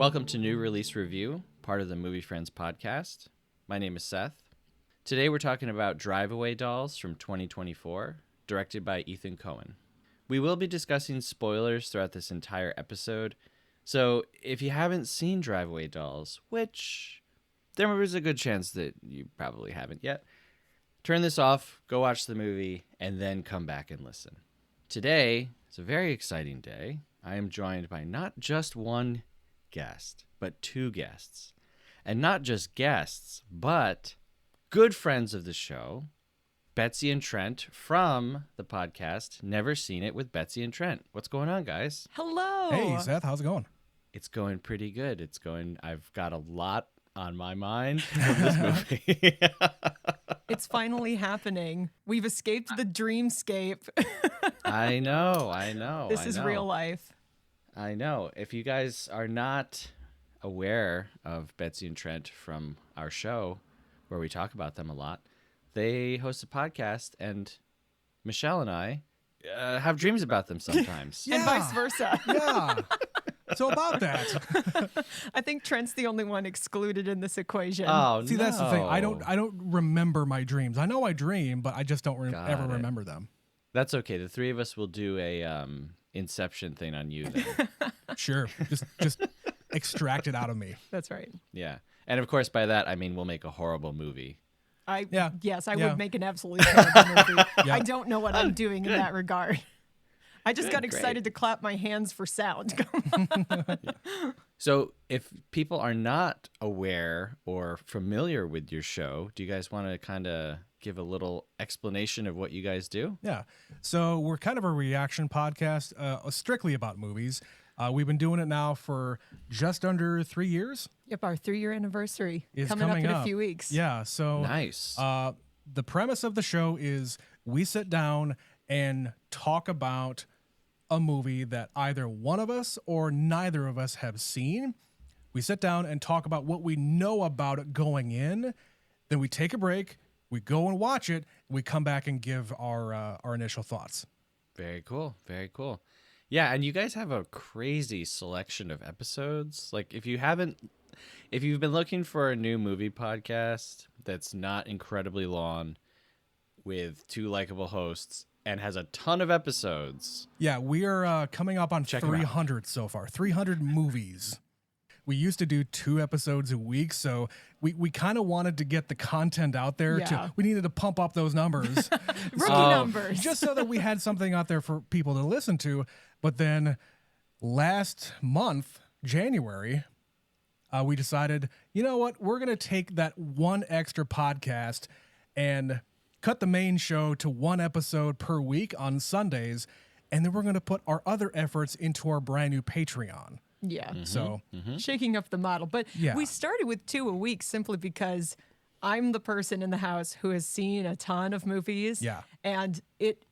Welcome to New Release Review, part of the Movie Friends podcast. My name is Seth. Today we're talking about Drive-Away Dolls from 2024, directed by Ethan Coen. We will be discussing spoilers throughout this entire episode, so if you haven't seen Drive-Away Dolls, which there is a good chance that you probably haven't yet, turn this off, go watch the movie, and then come back and listen. Today is a very exciting day. I am joined by not just one guest, but two guests. And not just guests, but good friends of the show, Betsy and Trent from the podcast Never Seen It with Betsy and Trent. What's going on, guys? Hello. Hey, Seth, how's it going? It's going pretty good. I've got a lot on my mind from this movie. It's finally happening. We've escaped the dreamscape. I know. This is real life. I know. If you guys are not aware of Betsy and Trent from our show, where we talk about them a lot, they host a podcast, and Michelle and I have dreams about them sometimes. And vice versa. Yeah. So about that. I think Trent's the only one excluded in this equation. Oh, See, no. that's the thing. I don't remember my dreams. I know I dream, but I just don't ever remember them. That's okay. The three of us will do a Inception thing on you then. Sure. Just extract it out of me. That's right. Yeah. And of course, by that, I mean we'll make a horrible movie. Yes, I would make an absolutely terrible movie. Yeah. I don't know what I'm doing in that regard. I just got Great. excited to clap my hands for sound. So if people are not aware or familiar with your show, do you guys want to kind of give a little explanation of what you guys do? Yeah. So we're kind of a reaction podcast, strictly about movies. We've been doing it now for just under 3 years. Yep, our 3-year anniversary Is coming up coming in up. a few weeks. Yeah. So Nice. the premise of the show is we sit down and talk about a movie that either one of us or neither of us have seen. We sit down and talk about what we know about it going in. Then we take a break, we go and watch it, and we come back and give our initial thoughts. Very cool. Very cool. Yeah, and you guys have a crazy selection of episodes. Like if you've been looking for a new movie podcast that's not incredibly long with two likable hosts and has a ton of episodes. Yeah, we are coming up on Check 'em out. 300 so far, 300 movies. We used to do 2 episodes a week, so we kind of wanted to get the content out there. Yeah. We needed to pump up those numbers. Rookie numbers. Just so that we had something out there for people to listen to. But then last month, January, we decided, you know what? We're going to take that one extra podcast and cut the main show to 1 episode per week on Sundays. And then we're going to put our other efforts into our brand new Patreon. Yeah. So, Shaking up the model. But Yeah. we started with 2 a week simply because I'm the person in the house who has seen a ton of movies. Yeah. And it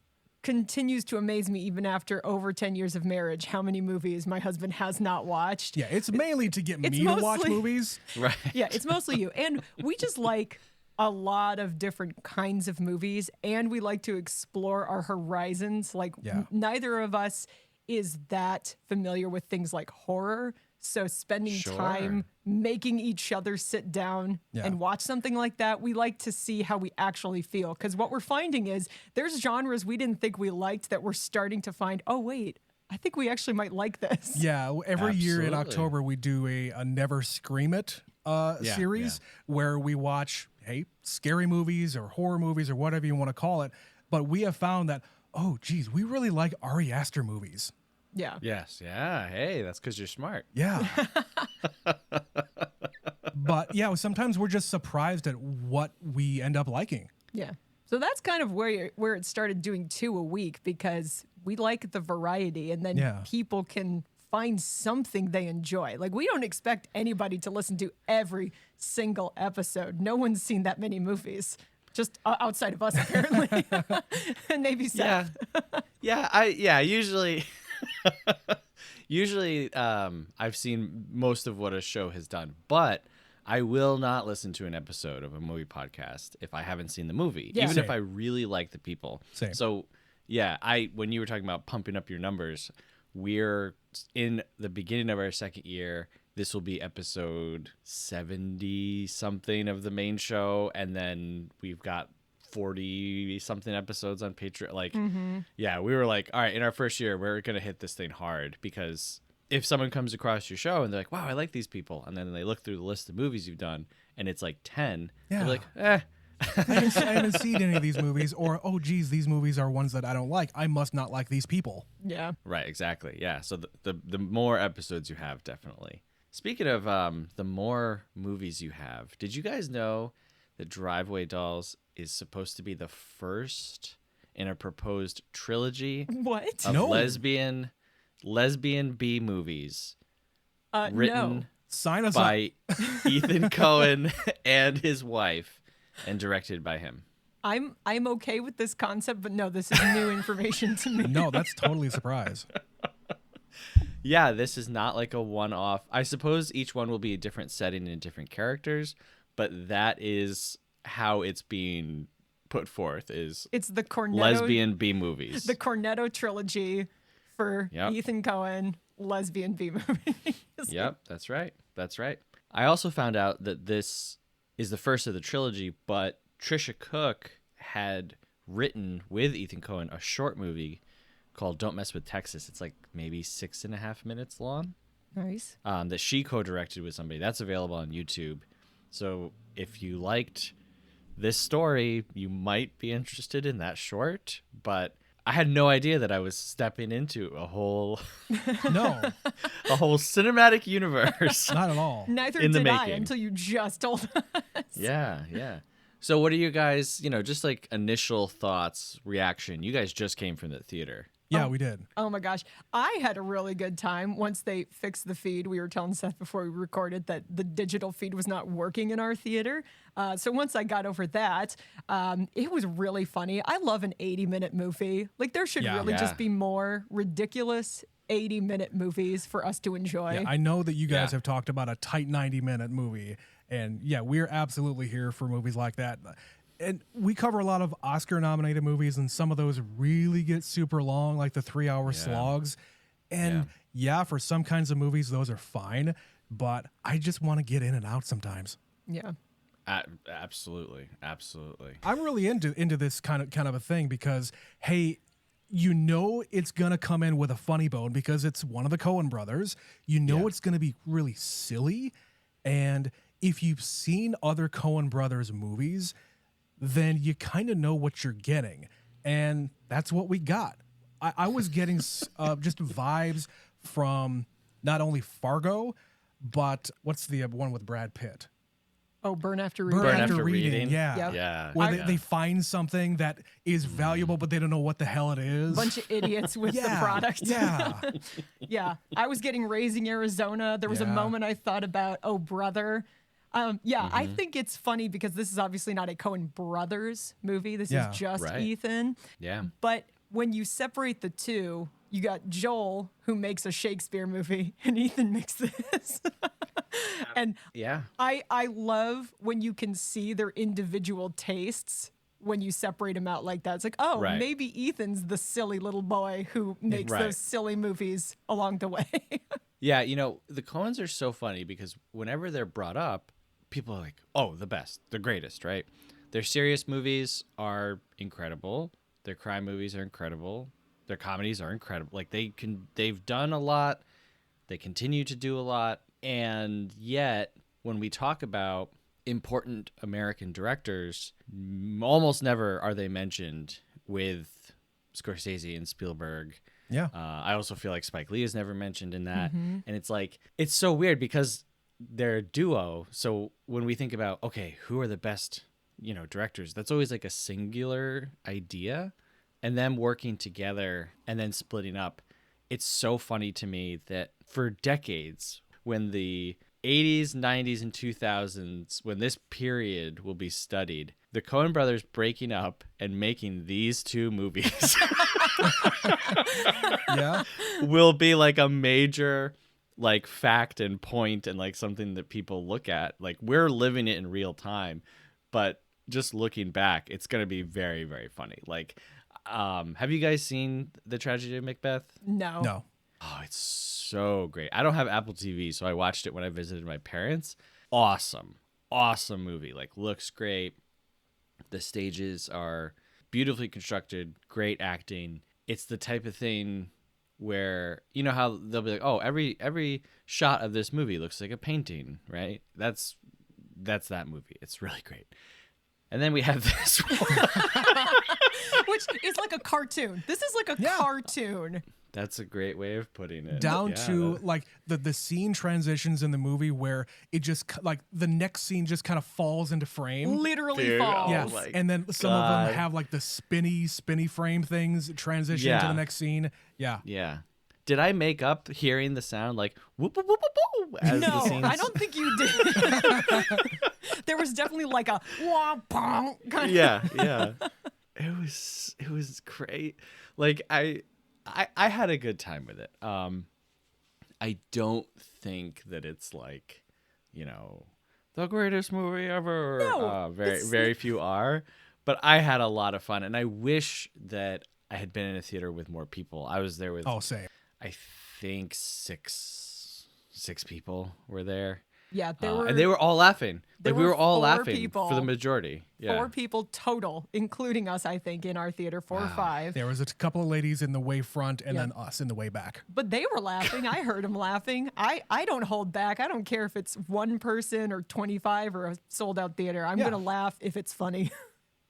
continues to amaze me even after over 10 years of marriage how many movies my husband has not watched. yeah, it's mainly to get me it's to watch mostly- movies. Right. Yeah, it's mostly you. And we just like a lot of different kinds of movies, and we like to explore our horizons. Like Yeah. neither of us is that familiar with things like horror. So spending Sure. time making each other sit down Yeah. and watch something like that, we like to see how we actually feel. Because what we're finding is there's genres we didn't think we liked that we're starting to find, oh, wait, I think we actually might like this. Yeah, every year in Absolutely. October we do a Never Scream It series where we watch scary movies or horror movies or whatever you want to call it. But we have found that, oh, geez, we really like Ari Aster movies. Yeah. Yes. Yeah. Hey, that's because you're smart. Yeah. But yeah, sometimes we're just surprised at what we end up liking. Yeah. So that's kind of where it started doing 2 a week because we like the variety and then Yeah. people can find something they enjoy. Like we don't expect anybody to listen to every single episode. No one's seen that many movies. Just outside of us, apparently. And maybe Seth. Usually Usually, I've seen most of what a show has done, but I will not listen to an episode of a movie podcast if I haven't seen the movie, Yeah. even if Same. I really like the people. Same. So, yeah, when you were talking about pumping up your numbers, we're in the beginning of our second year, this will be episode 70 something of the main show, and then we've got 40 something episodes on Patreon. Like, yeah, we were like, all right, in our first year, we're going to hit this thing hard, because if someone comes across your show and they're like, wow, I like these people, and then they look through the list of movies you've done and it's like 10, they're like, I haven't seen any of these movies, or, oh, geez, these movies are ones that I don't like. I must not like these people. Yeah. Right, exactly. Yeah, so the more episodes you have, definitely. Speaking of the more movies you have, did you guys know that Driveway Dolls is supposed to be the first in a proposed trilogy What? of No. lesbian B movies written No. Sign us up. by Ethan Coen and his wife and directed by him? I'm okay with this concept, but no, this is new information to me. No, that's totally a surprise. Yeah, this is not like a one-off. I suppose each one will be a different setting and different characters, but that is how it's being put forth, is It's the Cornetto lesbian B movies. the Cornetto trilogy for Yep. Ethan Coen lesbian B movies. Yep, that's right. That's right. I also found out that this is the first of the trilogy, but Trisha Cook had written with Ethan Coen a short movie called Don't Mess with Texas. It's like maybe 6.5 minutes long, Nice. that she co-directed with somebody. That's available on YouTube. So if you liked this story, you might be interested in that short, but I had no idea that I was stepping into a whole No, cinematic universe. not at all. Neither In the did I making. until you just told us. Yeah. So what are you guys, just like initial thoughts, reaction? You guys just came from the theater. Yeah, we did. Oh my gosh. I had a really good time once they fixed the feed. We were telling Seth before we recorded that the digital feed was not working in our theater. So once I got over that, it was really funny. I love an 80-minute movie. Like, there should Yeah. really Yeah. just be more ridiculous 80-minute movies for us to enjoy. Yeah, I know that you guys Yeah. have talked about a tight 90-minute movie, and yeah, we're absolutely here for movies like that. And we cover a lot of Oscar-nominated movies, and some of those really get super long, like the 3-hour slogs. And yeah, for some kinds of movies, those are fine, but I just want to get in and out sometimes. Yeah. Absolutely. I'm really into this kind of a thing because, hey, it's gonna come in with a funny bone because it's one of the Coen brothers. It's gonna be really silly, and if you've seen other Coen brothers movies, then you kind of know what you're getting, and that's what we got. I was getting just vibes from not only Fargo, but what's the one with Brad Pitt? Oh, Burn After Reading. Burn After Reading. Yeah. Yep. Yeah. Where they find something that is valuable, but they don't know what the hell it is. Bunch of idiots with the product. Yeah. Yeah. I was getting Raising Arizona. There was a Yeah. moment I thought about, Oh Brother. I think it's funny because this is obviously not a Coen Brothers movie. This Yeah. is just Right. Ethan. Yeah. But when you separate the two, you got Joel, who makes a Shakespeare movie, and Ethan makes this. And Yeah. I love when you can see their individual tastes when you separate them out like that. It's like, oh, Right. maybe Ethan's the silly little boy who makes Right. those silly movies along the way. Yeah, the Coens are so funny because whenever they're brought up, people are like, "Oh, the best, the greatest," right? Their serious movies are incredible. Their crime movies are incredible. Their comedies are incredible. Like they've done a lot. They continue to do a lot, and yet when we talk about important American directors, almost never are they mentioned with Scorsese and Spielberg. Yeah. I also feel like Spike Lee is never mentioned in that. And it's like, it's so weird because they're a duo. So when we think about, okay, who are the best, directors, that's always like a singular idea. And them working together and then splitting up. It's so funny to me that for decades, when the 80s, 90s, and 2000s, when this period will be studied, the Coen brothers breaking up and making these two movies Yeah. will be like a major like fact and point and like something that people look at. Like we're living it in real time, but just looking back, it's going to be very, very funny. Like, have you guys seen The Tragedy of Macbeth? No. No. Oh, it's so great. I don't have Apple TV, so I watched it when I visited my parents. Awesome movie. Like, looks great. The stages are beautifully constructed, great acting. It's the type of thing where, you know how they'll be like, oh, every shot of this movie looks like a painting, right? That's that movie. It's really great. And then we have this one. Which is like a cartoon. This is like a cartoon. That's a great way of putting it. Down to like the scene transitions in the movie where it just like the next scene just kind of falls into frame. Literally falls. Yeah, and then some of them have like the spinny frame things transition to the next scene. Yeah. Yeah. Did I make up hearing the sound like whoop whoop whoop whoop whoop as the scenes? I don't think you did. There was definitely like a wah pong kind of. Yeah. It was great. Like I had a good time with it. I don't think that it's like, you know, the greatest movie ever. No, very few are, but I had a lot of fun, and I wish that I had been in a theater with more people. I was there with Same. I think six people were there. Yeah, and they were all laughing. Like, we were all 4 laughing people. for the majority. Yeah. 4 people total, including us, I think, in our theater, 4 or 5. There was a couple of ladies in the way front and then us in the way back. But they were laughing. I heard them laughing. I don't hold back. I don't care if it's 1 person or 25 or a sold out theater. I'm going to laugh if it's funny.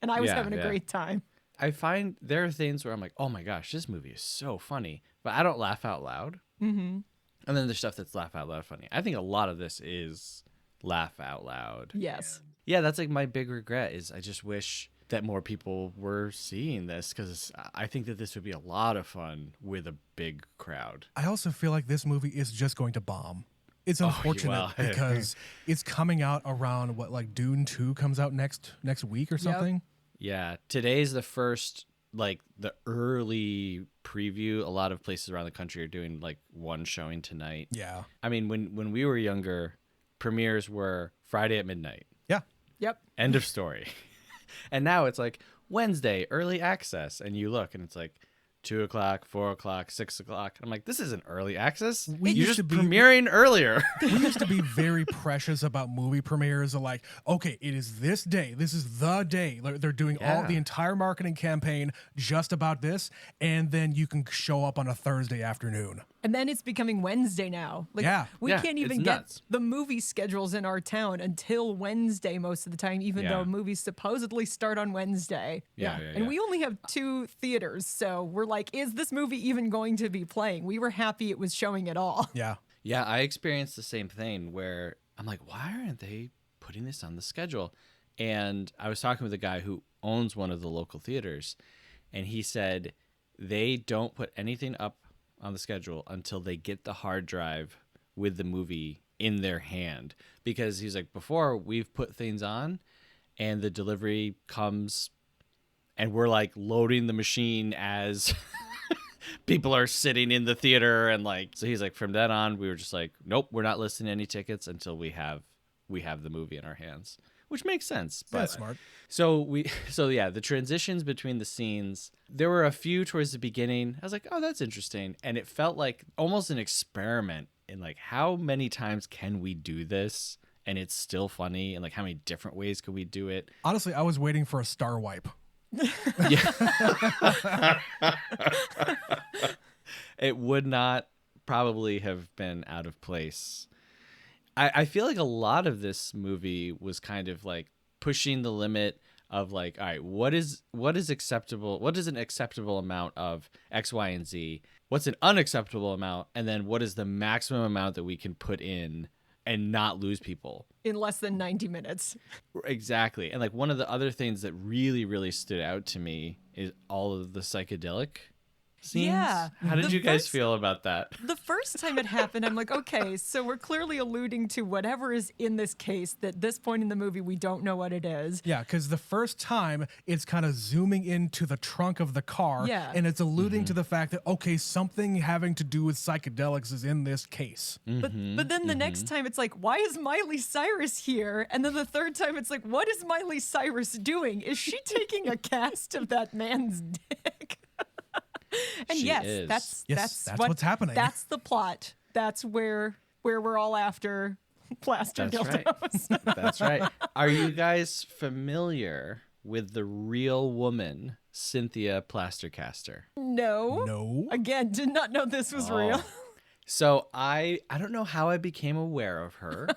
And I was having a great time. I find there are things where I'm like, oh my gosh, this movie is so funny. But I don't laugh out loud. Mm-hmm. And then there's stuff that's laugh out loud funny. I think a lot of this is laugh out loud. Yes. Yeah, that's like my big regret is I just wish that more people were seeing this because I think that this would be a lot of fun with a big crowd. I also feel like this movie is just going to bomb. It's unfortunate because it's coming out around like Dune 2 comes out next week or something. Yeah, today's the first, like, the early preview. A lot of places around the country are doing like 1 showing tonight. Yeah. I mean, when we were younger, premieres were Friday at midnight. Yeah. Yep. End of story. And now it's like Wednesday, early access. And you look and it's like 2 o'clock, 4 o'clock, 6 o'clock. I'm like, this isn't early access. You're just premiering earlier. We used to be very precious about movie premieres. Of like, okay, it is this day. This is the day. They're doing all the entire marketing campaign just about this. And then you can show up on a Thursday afternoon. And then it's becoming Wednesday now. Like, we can't even get the movie schedules in our town until Wednesday most of the time, even though movies supposedly start on Wednesday. And we only have 2 theaters, so we're like, is this movie even going to be playing? We were happy it was showing at all. Yeah. Yeah, I experienced the same thing where I'm like, why aren't they putting this on the schedule? And I was talking with a guy who owns one of the local theaters, and he said they don't put anything up on the schedule until they get the hard drive with the movie in their hand. Because he's like, before we've put things on and the delivery comes and we're like loading the machine as people are sitting in the theater. And like, so he's like, from then on, we were just like, nope, we're not listing any tickets until we have the movie in our hands, which makes sense. But that's smart. So the transitions between the scenes, there were a few towards the beginning. I was like, oh, that's interesting. And it felt like almost an experiment in like, how many times can we do this? And it's still funny. And like, how many different ways could we do it? Honestly, I was waiting for a star wipe. Yeah. It would not probably have been out of place. I feel like a lot of this movie was kind of like pushing the limit of like, all right, what is acceptable? What is an acceptable amount of X, Y, and Z? What's an unacceptable amount? And then what is the maximum amount that we can put in and not lose people? In less than 90 minutes. Exactly. And like one of the other things that really, really stood out to me is all of the psychedelic scenes. Yeah. How did you guys feel about that? The first time it happened, I'm like, okay, so we're clearly alluding to whatever is in this case that this point in the movie, we don't know what it is. Yeah, because the first time it's kind of zooming into the trunk of the car and it's alluding to the fact that, okay, something having to do with psychedelics is in this case. But then the next time it's like, why is Miley Cyrus here? And then the third time it's like, what is Miley Cyrus doing? Is she taking a cast of that man's dick? And She yes, is. that's what's happening. That's the plot. That's where we're all after plaster That's right. dildos. That's right. Are you guys familiar with the real woman, Cynthia Plastercaster? No. No. Again, did not know this was real. So I don't know how I became aware of her,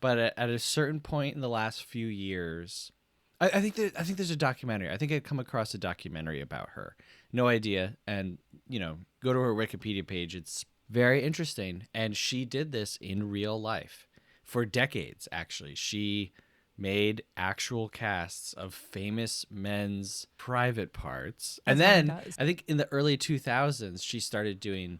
but at a certain point in the last few years, I think there's a documentary. I think I'd come across a documentary about her. No idea, and go to her Wikipedia page. It's very interesting, and she did this in real life for decades. Actually, she made actual casts of famous men's private parts, and That's what then it does. I think in the early 2000s she started doing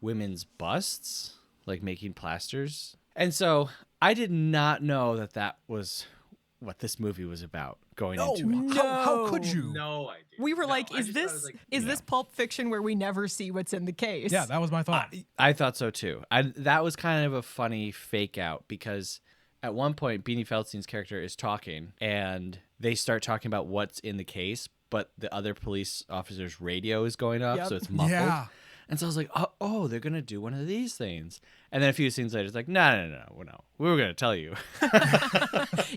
women's busts, like making plasters. And so I did not know that was what this movie was about going No. into it. How could you? No idea. We were like, is this Pulp Fiction where we never see what's in the case? Yeah, that was my thought. I thought so too. That was kind of a funny fake out because at one point Beanie Feldstein's character is talking and they start talking about what's in the case, but the other police officer's radio is going off, Yep. so it's muffled. Yeah. And so I was like, oh, they're going to do one of these things. And then a few scenes later, it's like, no. We were going to tell you.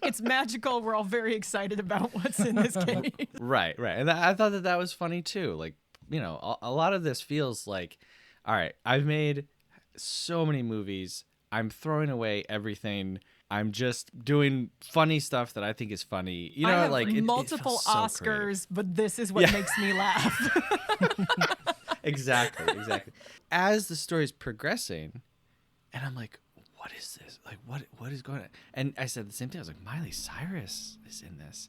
It's magical. We're all very excited about what's in this case. Right. And I thought that was funny too. Like, a lot of this feels like, all right, I've made so many movies. I'm throwing away everything. I'm just doing funny stuff that I think is funny. I have like multiple it feels so creative. Oscars, but this is what makes me laugh. Exactly. As the story's progressing, and I'm like, what is this? Like, what is going on? And I said the same thing. I was like, Miley Cyrus is in this.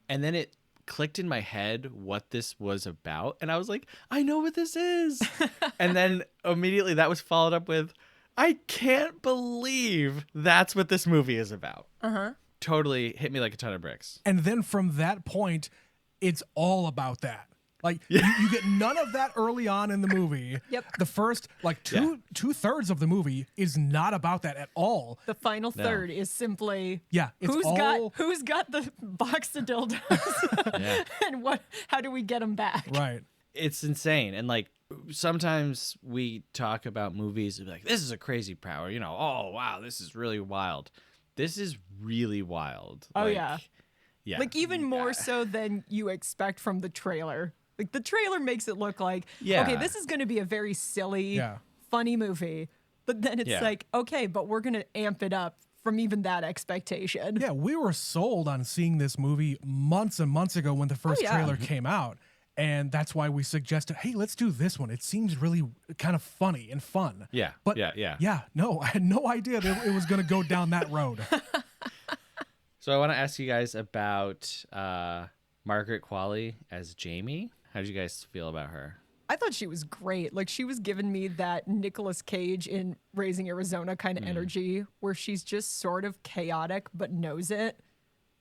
And then it clicked in my head what this was about. And I was like, I know what this is. And then immediately that was followed up with, I can't believe that's what this movie is about. Uh-huh. Totally hit me like a ton of bricks. And then from that point, it's all about that. Like you get none of that early on in the movie. Yep. The first two-thirds of the movie is not about that at all. The final third is simply Yeah, it's who's got the box of dildos and how do we get them back? Right. It's insane. And like sometimes we talk about movies and be like, this is a crazy power, oh wow, this is really wild. This is really wild. Oh, like, yeah. Yeah. Like even more so than you expect from the trailer. Like the trailer makes it look like, okay, this is going to be a very silly, funny movie. But then it's like, okay, but we're going to amp it up from even that expectation. Yeah, we were sold on seeing this movie months and months ago when the first trailer came out. And that's why we suggested, hey, let's do this one. It seems really kind of funny and fun. Yeah. But no, I had no idea that it was going to go down that road. So I want to ask you guys about Margaret Qualley as Jamie. How did you guys feel about her? I thought she was great. Like she was giving me that Nicolas Cage in Raising Arizona kind of energy where she's just sort of chaotic but knows it.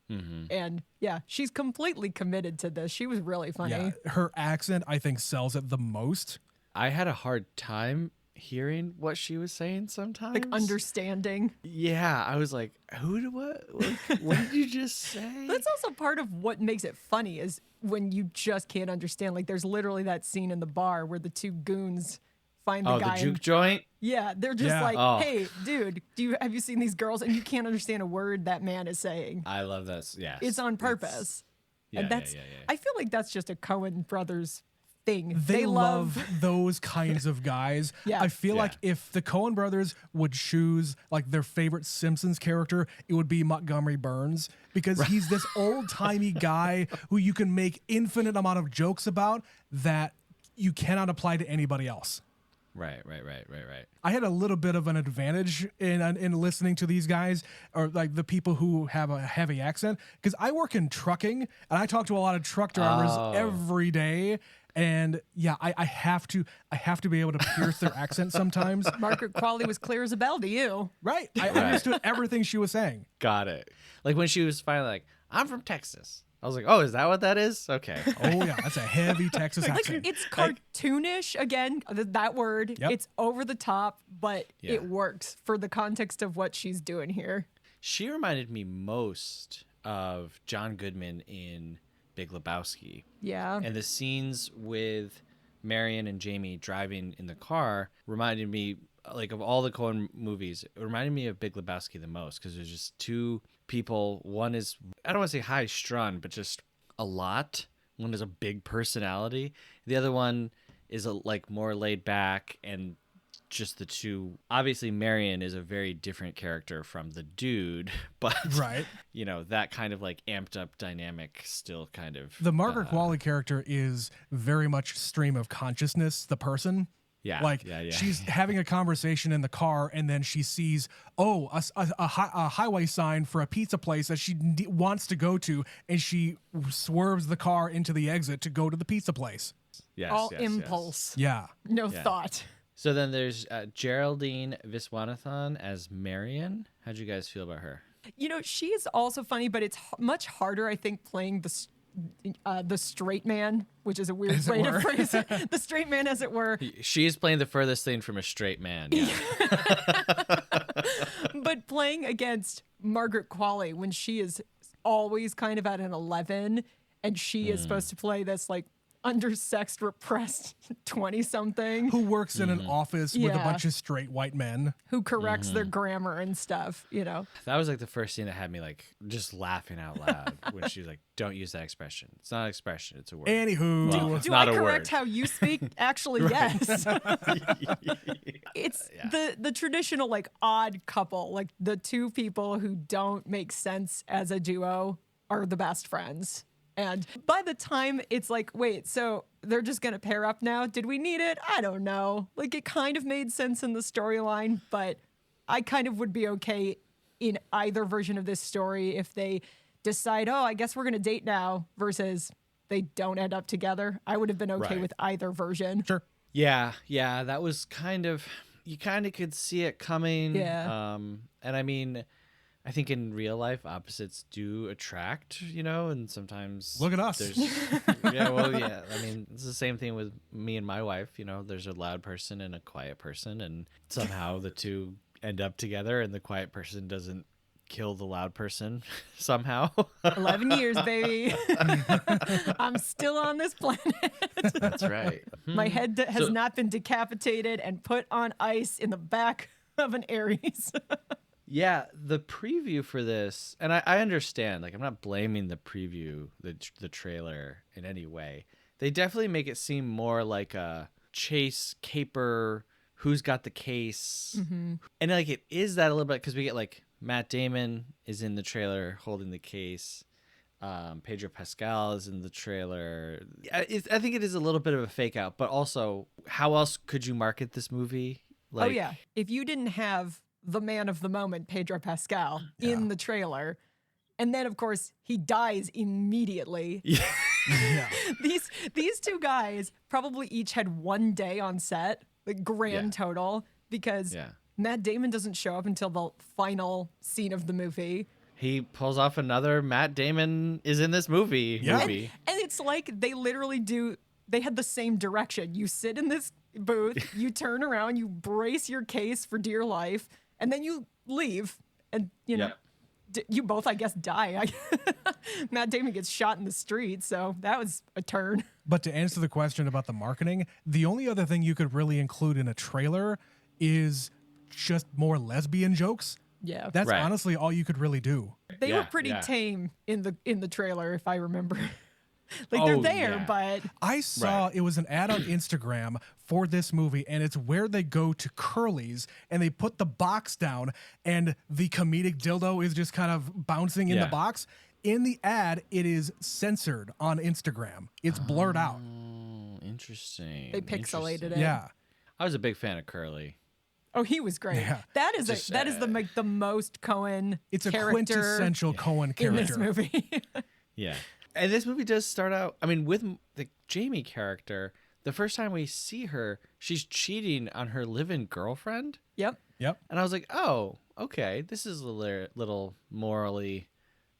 Mm-hmm. And she's completely committed to this. She was really funny. Yeah, her accent, I think, sells it the most. I had a hard time hearing what she was saying sometimes. Like understanding. Yeah, I was like, what did you just say? That's also part of what makes it funny is when you just can't understand. Like there's literally that scene in the bar where the two goons find the guy. The juke joint? Yeah, they're just hey, dude, have you seen these girls? And you can't understand a word that man is saying. I love this. Yeah. It's on purpose. And I feel like that's just a Coen brothers thing. They love those kinds of guys. Yeah. I feel like if the Coen brothers would choose like their favorite Simpsons character, it would be Montgomery Burns because he's this old-timey guy who you can make infinite amount of jokes about that you cannot apply to anybody else. Right. I had a little bit of an advantage in listening to these guys or like the people who have a heavy accent because I work in trucking and I talk to a lot of truck drivers every day. And I have to be able to pierce their accent sometimes. Margaret Qualley was clear as a bell to you. Right. I understood everything she was saying. Got it. Like when she was finally like, I'm from Texas. I was like, oh, is that what that is? Okay. Oh, yeah. That's a heavy Texas accent. It's cartoonish, again, that word. Yep. It's over the top, but it works for the context of what she's doing here. She reminded me most of John Goodman in Big Lebowski. Yeah. And the scenes with Marion and Jamie driving in the car reminded me, like, of all the Coen movies, it reminded me of Big Lebowski the most, because there's just two people. One is, I don't want to say high strung, but just a lot. One is a big personality. The other one is like more laid back, and just the two. Obviously, Marion is a very different character from the dude, but Right. you know, that kind of like amped up dynamic still kind of. The Margaret Qualley character is very much stream of consciousness, the person. Yeah. Like she's having a conversation in the car, and then she sees, a highway sign for a pizza place that she wants to go to, and she swerves the car into the exit to go to the pizza place. Yes, All yes, impulse. Yeah. No thought. So then there's Geraldine Viswanathan as Marion. How'd you guys feel about her? You know, she is also funny, but it's much harder, I think, playing the straight man, which is a weird way to phrase it. The straight man, as it were. She's playing the furthest thing from a straight man. Yeah. But playing against Margaret Qualley when she is always kind of at an 11, and she is supposed to play this like undersexed, repressed 20-something Who works in an office with a Yeah. bunch of straight white men. who corrects their grammar and stuff, you know. That was like the first scene that had me like just laughing out loud when she was like, "Don't use that expression. It's not an expression. It's a word." Anywho. Well, it's Do not I a correct word. how you speak? Actually, yes. It's the traditional like odd couple, like the two people who don't make sense as a duo are the best friends. And by the time it's like, wait, so they're just going to pair up now? Did we need it? I don't know. Like, it kind of made sense in the storyline, but I kind of would be okay in either version of this story if they decide, I guess we're going to date now, versus they don't end up together. I would have been okay Right. with either version. Sure. Yeah, that was kind of, you kind of could see it coming. Yeah. And I mean, I think in real life, opposites do attract, you know, and sometimes Look at us. Yeah, well, yeah. I mean, it's the same thing with me and my wife. You know, there's a loud person and a quiet person, and somehow the two end up together, and the quiet person doesn't kill the loud person somehow. 11 years, baby. I'm still on this planet. That's right. My head has not been decapitated and put on ice in the back of an Aries. Yeah, the preview for this, and I understand, like, I'm not blaming the preview, the trailer in any way. They definitely make it seem more like a chase, caper, who's got the case. Mm-hmm. And, like, it is that a little bit, because we get, like, Matt Damon is in the trailer holding the case. Pedro Pascal is in the trailer. I think it is a little bit of a fake out, but also, how else could you market this movie? Like, Oh, yeah. If you didn't have the man of the moment, Pedro Pascal, in the trailer, and then, of course, he dies immediately. Yeah. These two guys probably each had one day on set, like grand total, because Matt Damon doesn't show up until the final scene of the movie. He pulls off another Matt Damon is in this movie. And it's like they literally they had the same direction. You sit in this booth, you turn around, you brace your case for dear life, and then you leave. And, you know, you both, I guess, die. Matt Damon gets shot in the street, so that was a turn. But to answer the question about the marketing, the only other thing you could really include in a trailer is just more lesbian jokes. Yeah. That's honestly all you could really do. They were pretty tame in the trailer, if I remember. Like, they're there, but I saw it was an ad on Instagram for this movie, and it's where they go to Curly's and they put the box down, and the comedic dildo is just kind of bouncing in the box. In the ad, it is censored on Instagram. It's blurred out. Interesting. they pixelated it. Yeah. I was a big fan of Curly. Oh, he was great. Yeah. That is the most Coen It's a character quintessential Coen in character. this movie. Yeah. And this movie does start out, I mean, with the Jamie character, the first time we see her, she's cheating on her live-in girlfriend. Yep. And I was like, oh, okay, this is a little morally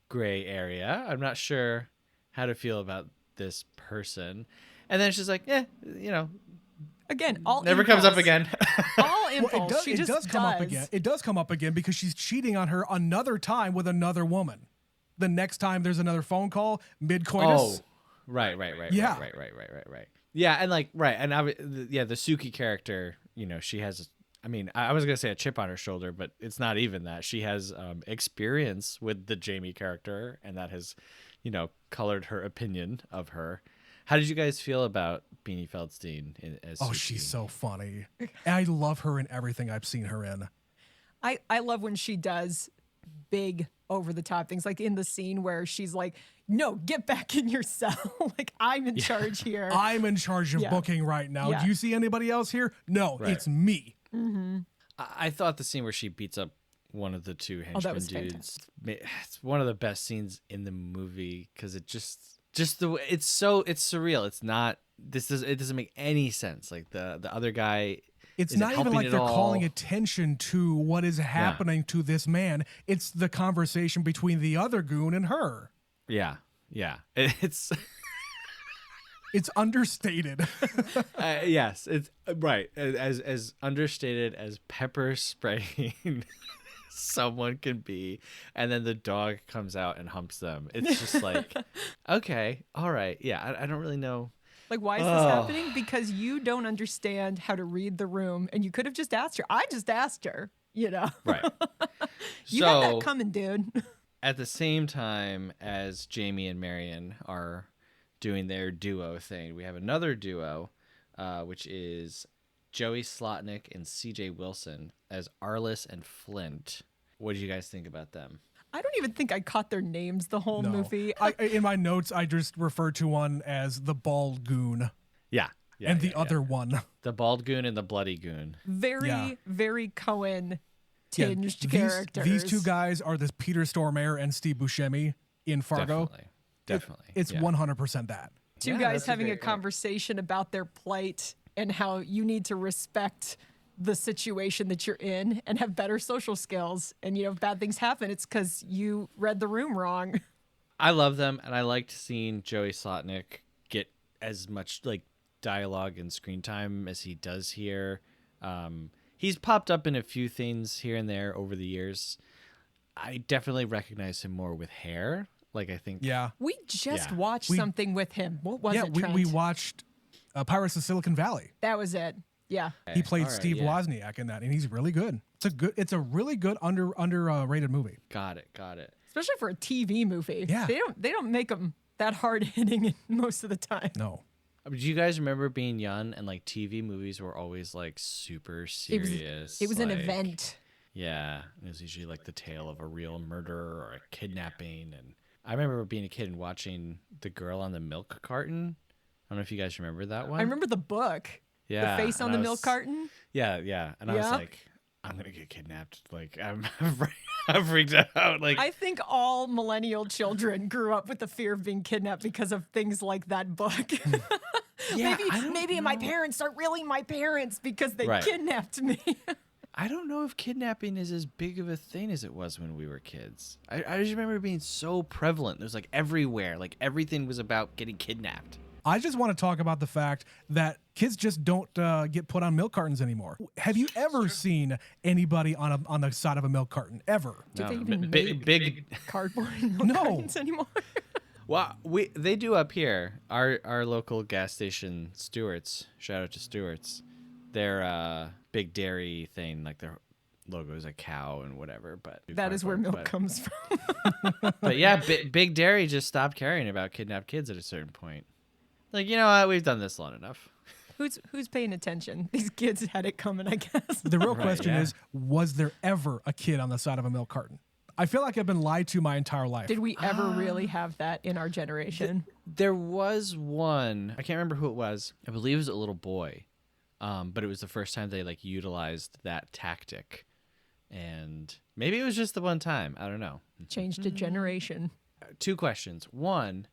gray area. I'm not sure how to feel about this person. And then she's like, you know, Again, all never impulse. comes up again. All impulse. Well, She just does come up again. It does come up again because she's cheating on her another time with another woman. The next time there's another phone call, mid-coitus. Oh, right. Yeah. Right. Yeah, and like right, and the Suki character, she has. I mean, I was gonna say a chip on her shoulder, but it's not even that. She has experience with the Jamie character, and that has, colored her opinion of her. How did you guys feel about Beanie Feldstein as Oh, Suki? she's so funny. I love her in everything I've seen her in. I love when she does big over the top things, like in the scene where she's like, no, get back in your cell. Like, I'm in charge here. I'm in charge of booking right now. Yeah. Do you see anybody else here? No, Right. it's me. I thought the scene where she beats up one of the two henchmen was dudes, it's one of the best scenes in the movie because it just the way it's surreal. It's not it doesn't make any sense. Like the other guy. It's isn't not even helping like at they're all. calling attention to what is happening to this man. It's the conversation between the other goon and her. Yeah. It's It's understated. yes, it's right as understated as pepper spraying someone can be, and then the dog comes out and humps them. It's just like, okay, all right, yeah. I don't really know. Like, why is this happening? Because you don't understand how to read the room, and you could have just asked her. I just asked her, Right. You got that coming, dude. At the same time as Jamie and Marion are doing their duo thing, we have another duo, which is Joey Slotnick and CJ Wilson as Arliss and Flint. What did you guys think about them? I don't even think I caught their names the whole movie. In my notes, I just referred to one as the bald goon Yeah. and the other one. The bald goon and the bloody goon. Very Cohen tinged these characters. These two guys are the Peter Stormare and Steve Buscemi in Fargo. Definitely. It's 100% that. Two guys having a conversation about their plight and how you need to respect the situation that you're in and have better social skills. And, if bad things happen, it's because you read the room wrong. I love them, and I liked seeing Joey Slotnick get as much like dialogue and screen time as he does here. He's popped up in a few things here and there over the years. I definitely recognize him more with hair. Like, I think. Yeah. We just watched something with him. What was it, Trent? we watched Pirates of Silicon Valley. That was it. Yeah. He played All right, Steve Wozniak in that, and he's really good. It's a really good underrated movie. Got it. Especially for a TV movie. Yeah. They don't make them that hard hitting most of the time. No. Do you guys remember being young and like TV movies were always like super serious? It was an like, event. Yeah, it was usually like the tale of a real murder or a kidnapping. And I remember being a kid and watching The Girl on the Milk Carton. I don't know if you guys remember that one. I remember the book. Yeah, The face on and the milk carton. Yeah, and I was like, I'm gonna get kidnapped. Like I'm freaked out. Like I think all millennial children grew up with the fear of being kidnapped because of things like that book. yeah, maybe my parents aren't really my parents because they Right. kidnapped me. I don't know if kidnapping is as big of a thing as it was when we were kids. I just remember it being so prevalent. It was like everywhere. Like everything was about getting kidnapped. I just want to talk about the fact that kids just don't get put on milk cartons anymore. Have you ever seen anybody on the side of a milk carton ever? Do they No, even big make cardboard milk No. cartons anymore? Well, they do up here. Our local gas station, Stewart's. Shout out to Stewart's. Their big dairy thing, like their logo is a cow and whatever. But That is where milk comes from. But yeah, Big Dairy just stopped caring about kidnapped kids at a certain point. Like, you know what? We've done this long enough. Who's paying attention? These kids had it coming, I guess. The real Right, question yeah. is, was there ever a kid on the side of a milk carton? I feel like I've been lied to my entire life. Did we ever really have that in our generation? There was one. I can't remember who it was. I believe it was a little boy. But it was the first time they like utilized that tactic. And maybe it was just the one time. I don't know. Changed a generation. Two questions. One,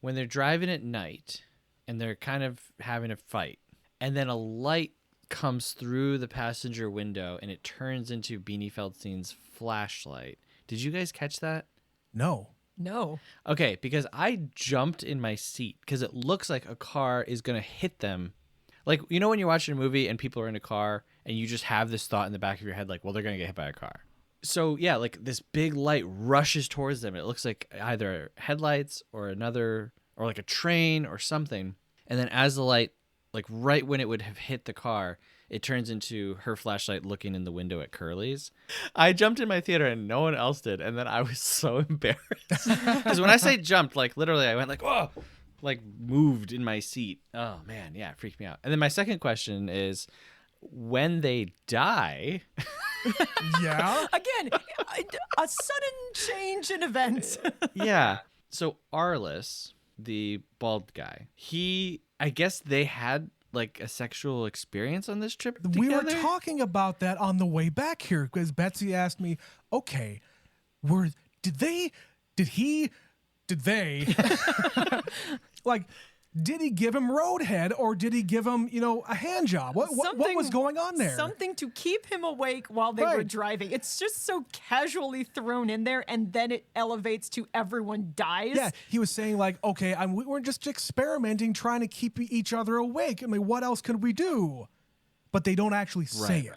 when they're driving at night and they're kind of having a fight, and then a light comes through the passenger window and it turns into Beanie Feldstein's flashlight. Did you guys catch that? No. No. Okay, because I jumped in my seat because it looks like a car is going to hit them. Like, you know when you're watching a movie and people are in a car and you just have this thought in the back of your head, like, well, they're going to get hit by a car. So, yeah, like this big light rushes towards them. It looks like either headlights or another, or like a train or something. And then as the light, like right when it would have hit the car, it turns into her flashlight looking in the window at Curly's. I jumped in my theater and no one else did. And then I was so embarrassed. Because when I say jumped, like literally I went like, whoa, like moved in my seat. Oh man, yeah, it freaked me out. And then my second question is, when they die... Yeah. Again, a sudden change in events. Yeah. So Arliss, the bald guy, I guess they had like a sexual experience on this trip together? We were talking about that on the way back here because Betsy asked me, okay, did they like, did he give him roadhead or did he give him, a hand job? What was going on there? Something to keep him awake while they were driving. It's just so casually thrown in there, and then it elevates to everyone dies. Yeah, he was saying like, okay, we're just experimenting, trying to keep each other awake. I mean, what else could we do? But they don't actually say it.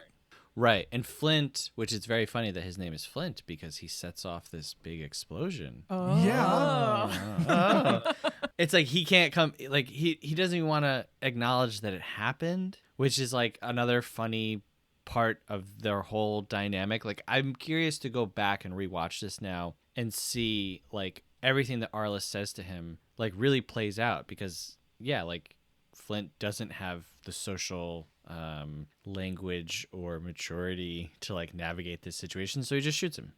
Right. And Flint, which is very funny that his name is Flint because he sets off this big explosion. Oh. Yeah. It's like he can't come, like he doesn't even want to acknowledge that it happened, which is like another funny part of their whole dynamic. Like I'm curious to go back and rewatch this now and see like everything that Arliss says to him like really plays out because like Flint doesn't have the social language or maturity to like navigate this situation, so he just shoots him.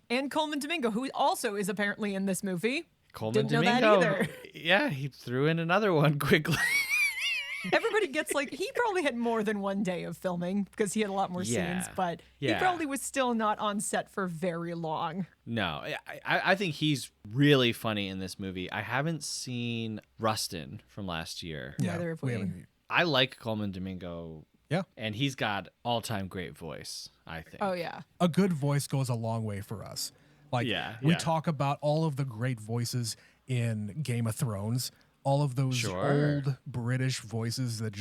And Coleman Domingo, who also is apparently in this movie. Coleman Didn't Domingo, know that either. Yeah, he threw in another one quickly. Everybody gets like, he probably had more than one day of filming because he had a lot more scenes, but he probably was still not on set for very long. No, I think he's really funny in this movie. I haven't seen Rustin from last year. Neither have we. I like Coleman Domingo. Yeah. And he's got all-time great voice, I think. Oh, yeah. A good voice goes a long way for us. Like, we talk about all of the great voices in Game of Thrones, all of those old British voices that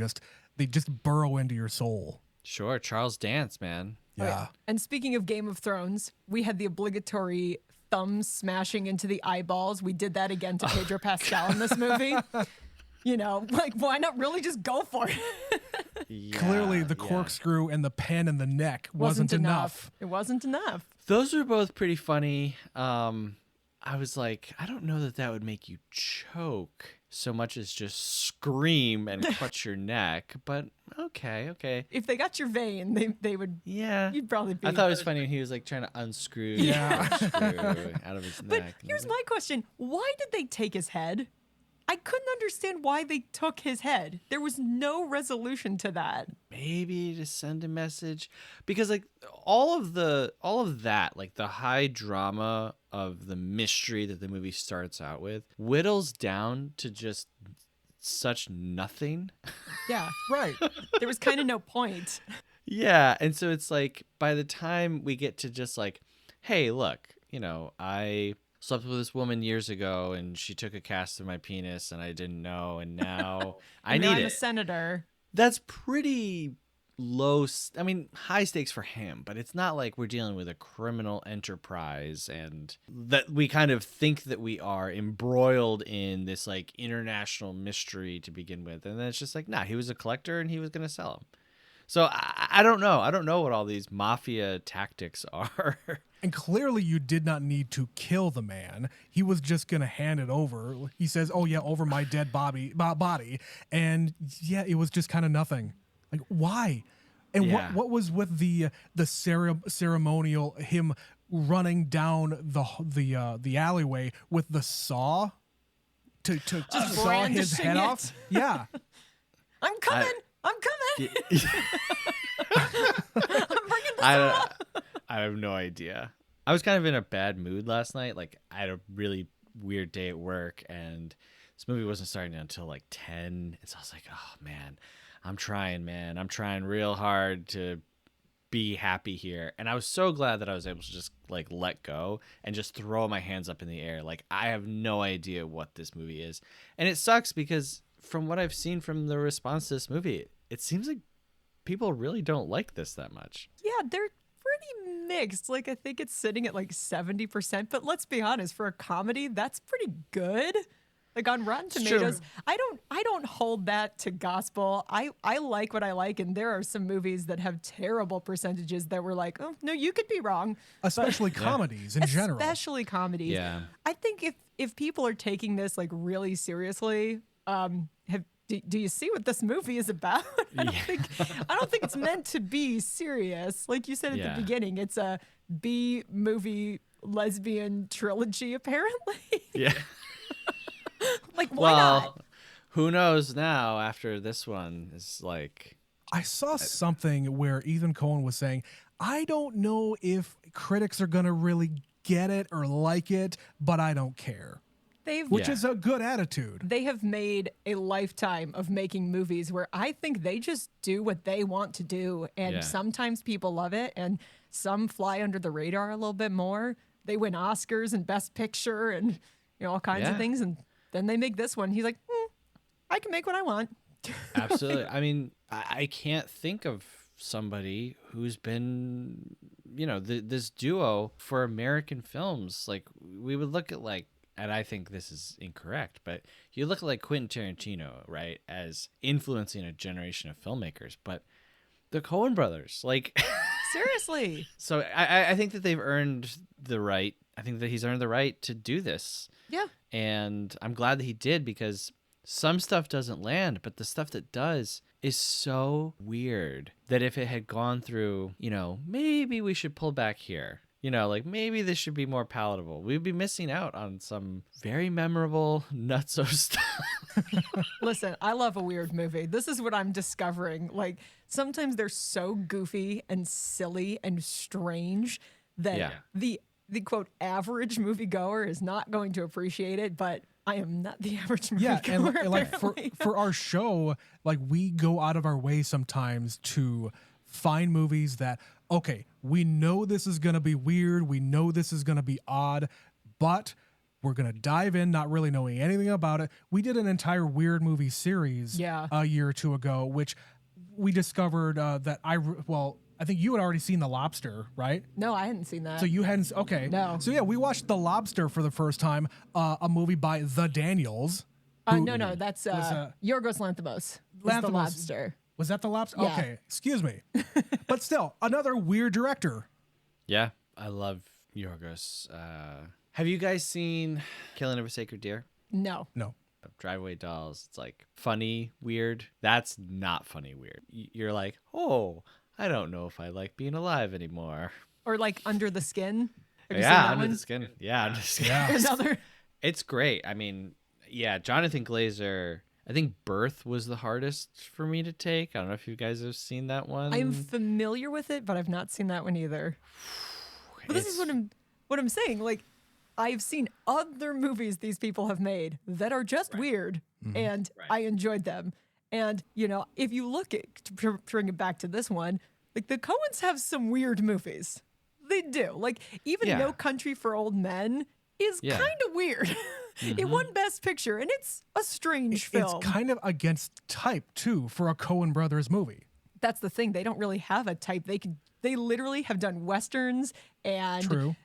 they just burrow into your soul. Sure, Charles Dance, man. Yeah. Right. And speaking of Game of Thrones, we had the obligatory thumb smashing into the eyeballs. We did that again to Pedro Pascal in this movie. Like, why not really just go for it? Clearly, the corkscrew and the pen in the neck wasn't enough. It wasn't enough. Those were both pretty funny. I was like, I don't know that would make you choke so much as just scream and clutch your neck. But okay. If they got your vein, they would. Yeah, you'd probably be. I thought it was funny when he was like trying to unscrew out of his neck. But here's my question: why did they take his head? I couldn't understand why they took his head. There was no resolution to that. Maybe to send a message, because like all of that, like the high drama of the mystery that the movie starts out with, whittles down to just such nothing. Yeah, right. There was kind of no point. Yeah, and so it's like by the time we get to just like, hey, look, I slept with this woman years ago and she took a cast of my penis and I didn't know, and now I need it. I'm a senator. That's pretty low. I mean, high stakes for him, but it's not like we're dealing with a criminal enterprise and that we kind of think that we are embroiled in this like international mystery to begin with. And then it's just like, nah, he was a collector and he was going to sell them. So I don't know. I don't know what all these mafia tactics are. And clearly you did not need to kill the man. He was just going to hand it over. He says, oh, yeah, over my dead body. And yeah, it was just kind of nothing. Like, why? And what was with the ceremonial, him running down the alleyway with the saw to saw his head off? Yeah. I'm coming. I'm coming. I'm bringing the saw. I have no idea. I was kind of in a bad mood last night. Like I had a really weird day at work and this movie wasn't starting until like 10. And so I was like, oh man, I'm trying real hard to be happy here. And I was so glad that I was able to just like let go and just throw my hands up in the air. Like I have no idea what this movie is. And it sucks because from what I've seen from the response to this movie, it seems like people really don't like this that much. Yeah, they're pretty mixed. Like, I think it's sitting at like 70%, but let's be honest, for a comedy, that's pretty good. Like on Rotten true. Tomatoes, I don't hold that to gospel. I like what I like, and there are some movies that have terrible percentages that were like, oh no, you could be wrong. Especially comedies in general. Especially comedies. Yeah. I think if people are taking this like really seriously, do you see what this movie is about? I don't think it's meant to be serious. Like you said at the beginning, it's a B movie lesbian trilogy, apparently. Yeah. Like, why not? Who knows now after this one is like. I saw something where Ethan Coen was saying, I don't know if critics are going to really get it or like it, but I don't care. Which is a good attitude. They have made a lifetime of making movies where I think they just do what they want to do. And sometimes people love it and some fly under the radar a little bit more. They win Oscars and Best Picture and all kinds of things. And then they make this one. He's like, I can make what I want. Absolutely. I mean, I can't think of somebody who's been, this duo for American films. Like, we would look at like, and I think this is incorrect, but you look at like Quentin Tarantino, right, as influencing a generation of filmmakers. But the Coen brothers, like... Seriously. So I think that they've earned the right. I think that he's earned the right to do this. Yeah. And I'm glad that he did, because some stuff doesn't land, but the stuff that does is so weird that if it had gone through, maybe we should pull back here. Like maybe this should be more palatable. We'd be missing out on some very memorable nutso stuff. Listen, I love a weird movie. This is what I'm discovering. Like sometimes they're so goofy and silly and strange that the quote average moviegoer is not going to appreciate it, but I am not the average moviegoer. Yeah, and like for our show, like we go out of our way sometimes to find movies that, okay, we know this is going to be weird, we know this is going to be odd, but we're going to dive in not really knowing anything about it. We did an entire weird movie series a year or two ago, which we discovered that I think you had already seen The Lobster, right? No, I hadn't seen that. So you hadn't, okay. No. So yeah, we watched The Lobster for the first time, a movie by The Daniels. No, that's Yorgos Lanthimos. Is The Lobster. Was that The Lobster? Yeah. Okay, excuse me. But still, another weird director. Yeah, I love Yorgos. Have you guys seen Killing of a Sacred Deer? No. Driveway Dolls. It's like funny, weird. That's not funny, weird. You're like, oh, I don't know if I like being alive anymore. Or like Under the Skin. Have you seen Yeah, that Under one? the Skin. Yeah, Under the Skin. Yeah. Another. It's great. I mean, yeah, Jonathan Glazer. I think Birth was the hardest for me to take. I don't know if you guys have seen that one. I'm familiar with it, but I've not seen that one either. But this is what I'm saying. Like, I've seen other movies these people have made that are just weird, and I enjoyed them. And, if you look at, to bring it back to this one, like the Coens have some weird movies. They do. Like, even No Country for Old Men is kind of weird. It won Best Picture, and it's a strange film. It's kind of against type, too, for a Coen Brothers movie. That's the thing. They don't really have a type. They literally have done Westerns and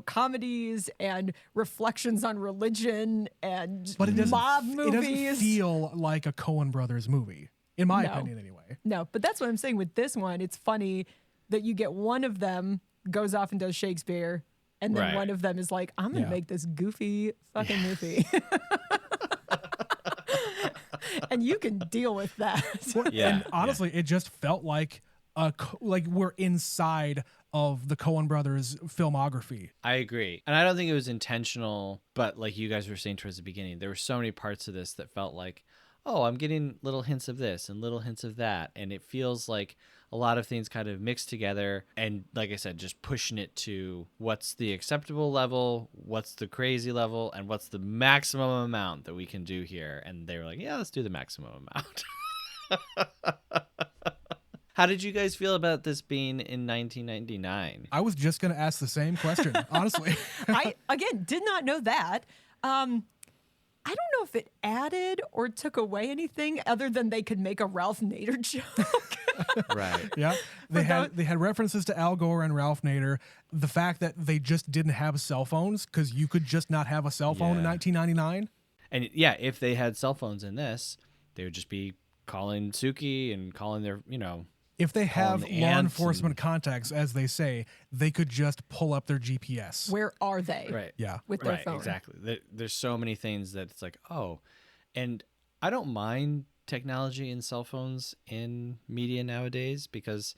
comedies and reflections on religion and mob movies. It doesn't feel like a Coen Brothers movie, in my opinion, anyway. No, but that's what I'm saying with this one. It's funny that you get one of them goes off and does Shakespeare, and then one of them is like, I'm going to make this goofy fucking movie. And you can deal with that. And honestly, it just felt like we're inside of the Coen brothers filmography. I agree. And I don't think it was intentional, but like you guys were saying towards the beginning, there were so many parts of this that felt like, oh, I'm getting little hints of this and little hints of that. And it feels like a lot of things kind of mixed together. And like I said, just pushing it to what's the acceptable level, what's the crazy level, and what's the maximum amount that we can do here. And they were like, yeah, let's do the maximum amount. How did you guys feel about this being in 1999? I was just going to ask the same question, honestly. I, again, did not know that. I don't know if it added or took away anything other than they could make a Ralph Nader joke. Right. Yeah. They had references to Al Gore and Ralph Nader. The fact that they just didn't have cell phones because you could just not have a cell phone in 1999. And yeah, if they had cell phones in this, they would just be calling Suki and calling their, If they have the law ants enforcement contacts, as they say, they could just pull up their GPS. Where are they? right. Yeah. With their Right, phone. exactly. There's so many things that it's like, oh, and I don't mind technology and cell phones in media nowadays because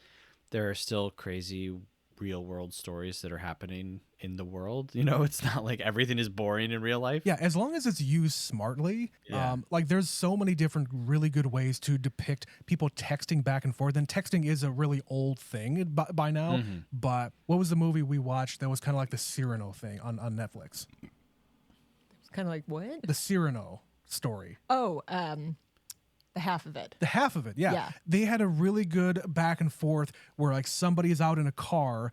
there are still crazy real world stories that are happening in the world. It's not like everything is boring in real life. Yeah, as long as it's used smartly. Yeah. Like there's so many different really good ways to depict people texting back and forth. And texting is a really old thing by now. Mm-hmm. But what was the movie we watched that was kind of like the Cyrano thing on Netflix? It's kind of like, what? The Cyrano story. Oh, the half of it. The half of it, yeah. Yeah. They had a really good back and forth where like somebody is out in a car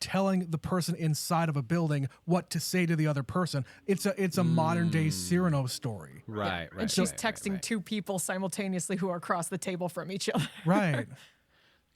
telling the person inside of a building what to say to the other person. It's a modern day Cyrano story. Right. And she's texting two people simultaneously who are across the table from each other. Right.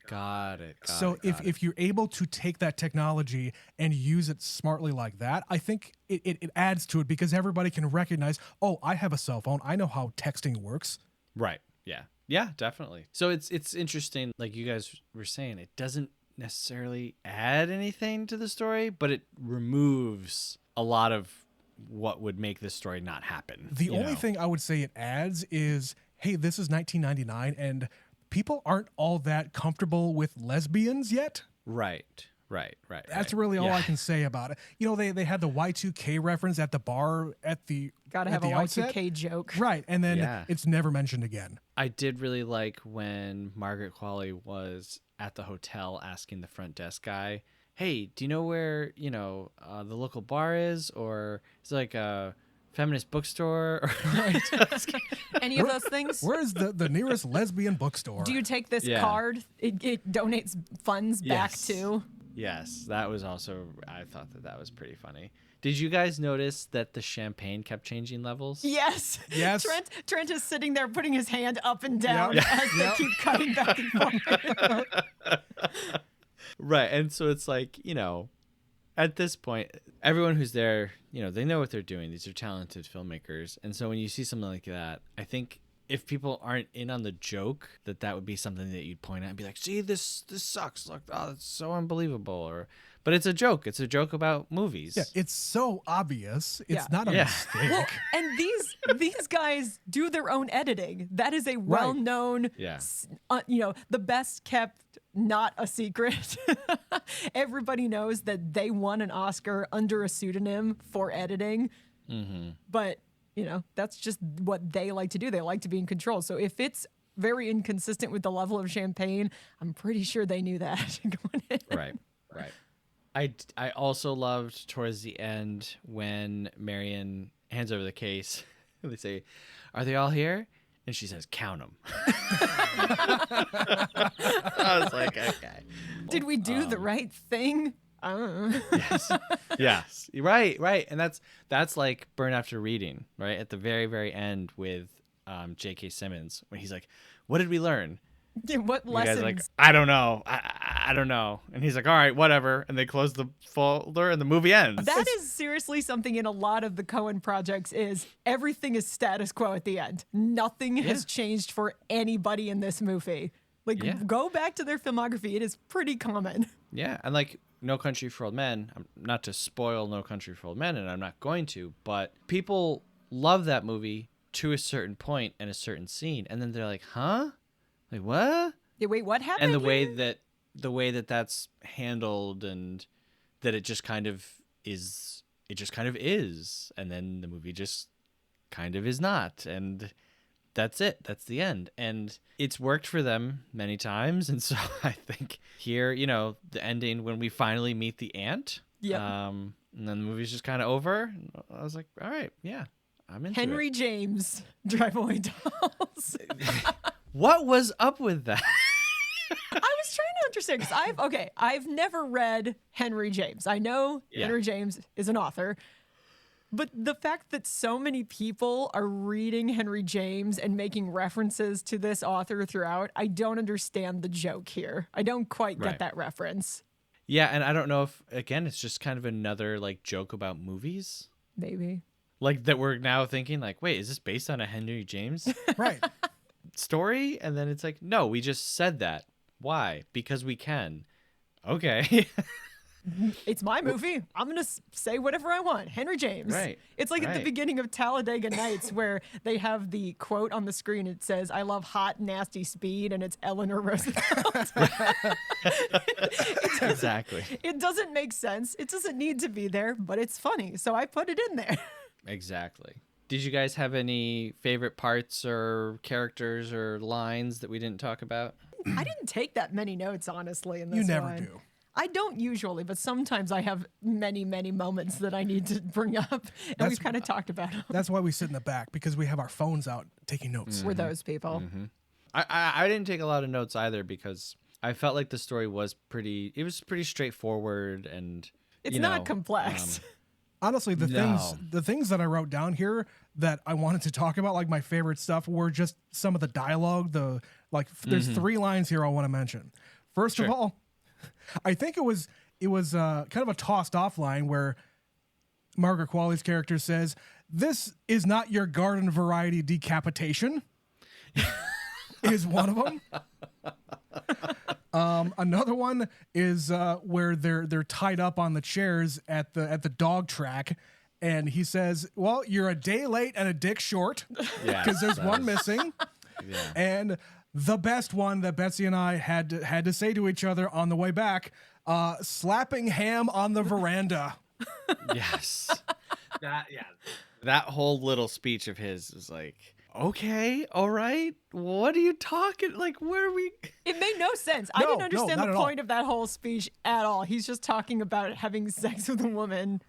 Got it. So if you're able to take that technology and use it smartly like that, I think it adds to it because everybody can recognize, oh, I have a cell phone. I know how texting works. Right. Yeah. Yeah, definitely. So it's interesting, like you guys were saying, it doesn't necessarily add anything to the story, but it removes a lot of what would make this story not happen. The only thing I would say it adds is, hey, this is 1999 and people aren't all that comfortable with lesbians yet. Right. That's really all I can say about it. They had the Y2K reference at the bar at the Gotta have a Y2K joke. Right, and then it's never mentioned again. I did really like when Margaret Qualley was at the hotel asking the front desk guy, hey, do you know where, the local bar is? Or is it like a feminist bookstore? Any of those things? Where's the nearest lesbian bookstore? Do you take this card? It donates funds back to. Yes, that was also, I thought that was pretty funny. Did you guys notice that the champagne kept changing levels? Yes. Trent is sitting there putting his hand up and down as they keep cutting back and forth. Right. And so it's like, at this point, everyone who's there, they know what they're doing. These are talented filmmakers. And so when you see something like that, I think if people aren't in on the joke, that would be something that you'd point out and be like, see, this sucks. Look, oh, that's so unbelievable. But it's a joke. It's a joke about movies. Yeah, it's so obvious. It's not a mistake. Well, and these guys do their own editing. That is a well-known, the best kept, not a secret. Everybody knows that they won an Oscar under a pseudonym for editing. Mm-hmm. But, that's just what they like to do. They like to be in control. So if it's very inconsistent with the level of champagne, I'm pretty sure they knew that going in. Right. I also loved towards the end when Marion hands over the case. They say, "Are they all here?" And she says, "Count them." I was like, okay. Did we do the right thing? I don't know. Yes. Right. And that's like Burn After Reading, right? At the very, very end with J.K. Simmons, when he's like, "What did we learn?" What lessons? You guys like, I don't know. I don't know. And he's like, all right, whatever. And they close the folder and the movie ends. That is seriously something in a lot of the Coen projects is everything is status quo at the end. Nothing has changed for anybody in this movie. Go back to their filmography. It is pretty common. Yeah. And like No Country for Old Men, not to spoil No Country for Old Men, and I'm not going to, but people love that movie to a certain point and a certain scene. And then they're like, huh? Like, what? Yeah, wait, what happened? And the way that that's handled, and that it just kind of is, and then the movie just kind of is not, and that's it. That's the end. And it's worked for them many times, and so I think here, the ending when we finally meet the aunt, and then the movie's just kind of over. I was like, all right, yeah, I'm into Henry it. James, Drive Away Dolls. What was up with that? I was trying to understand because I've never read Henry James. I know Henry James is an author, but the fact that so many people are reading Henry James and making references to this author throughout, I don't understand the joke here. I don't quite get that reference. Yeah, and I don't know if, again, it's just kind of another like joke about movies. Maybe. Like that we're now thinking like, wait, is this based on a Henry James Right. story? And then it's like, no, we just said that. Why? Because we can. Okay. It's my movie. I'm going to say whatever I want. Henry James. Right. It's like at the Right. beginning of Talladega Nights where they have the quote on the screen. It says, I love hot, nasty speed, and it's Eleanor Roosevelt. Exactly. It doesn't make sense. It doesn't need to be there, but it's funny. So I put it in there. Exactly. Did you guys have any favorite parts or characters or lines that we didn't talk about? I didn't take that many notes, honestly, in this You never one. do. I don't usually, but sometimes I have many, many moments that I need to bring up, and That's- we've kind of talked about them. That's why we sit in the back, because we have our phones out taking notes. We're those people. I didn't take a lot of notes either because I felt like the story was pretty straightforward and It's not complex. Honestly, the No. things that I wrote down here that I wanted to talk about, like my favorite stuff, were just some of the dialogue. There's 3 lines here I want to mention. First of Sure. all, I think it was kind of a tossed off line where Margaret Qualley's character says, "This is not your garden variety decapitation." Is one of them. Another one is where they're tied up on the chairs at the dog track, and he says, "Well, you're a day late and a dick short," Yeah, because there's that one was- missing. Yeah. And the best one that Betsy and I had to say to each other on the way back, slapping ham on the veranda. Yes. That whole little speech of his is like, okay, all right. What are you talking? Like, where are we? It made no sense. I No, didn't no, understand not the at all. point of that whole speech at all. He's just talking about having sex with a woman.